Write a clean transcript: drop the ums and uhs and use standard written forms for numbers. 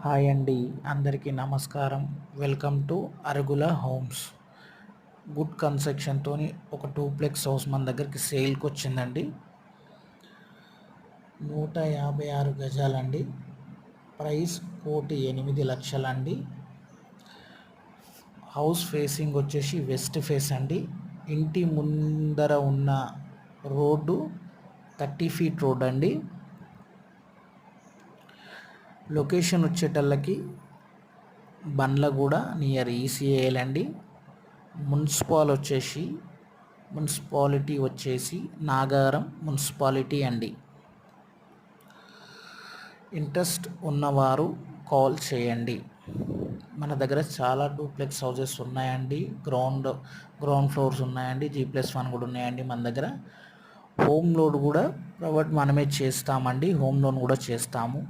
Hi అండి, అందరికీ నమస్కారం. Welcome to Arugula homes. Good కన్స్ట్రక్షన్తో ఒక డూప్లెక్స్ హౌస్ మన దగ్గరికి సేల్కి వచ్చిందండి. 156 గజాలండి. ప్రైస్ 1,08,00,000 అండి. హౌస్ ఫేసింగ్ వచ్చేసి వెస్ట్ ఫేస్ అండి. ఇంటి ముందర ఉన్న రోడ్డు 30 ఫీట్ రోడ్ అండి. లొకేషన్ వచ్చేటల్లకి బండ్లగూడ నియర్ ఈసీఏఎల్ అండి. మున్సిపాలిటీ వచ్చేసి నాగారం మున్సిపాలిటీ అండి. ఇంట్రెస్ట్ ఉన్నవారు కాల్ చేయండి. మన దగ్గర చాలా డూప్లెక్స్ హౌసెస్ ఉన్నాయండి. గ్రౌండ్ ఫ్లోర్స్ ఉన్నాయండి. G+1 కూడా ఉన్నాయండి మన దగ్గర. హోమ్ లోన్ కూడా మనమే చేస్తామండి. హోమ్ లోన్ కూడా చేస్తాము.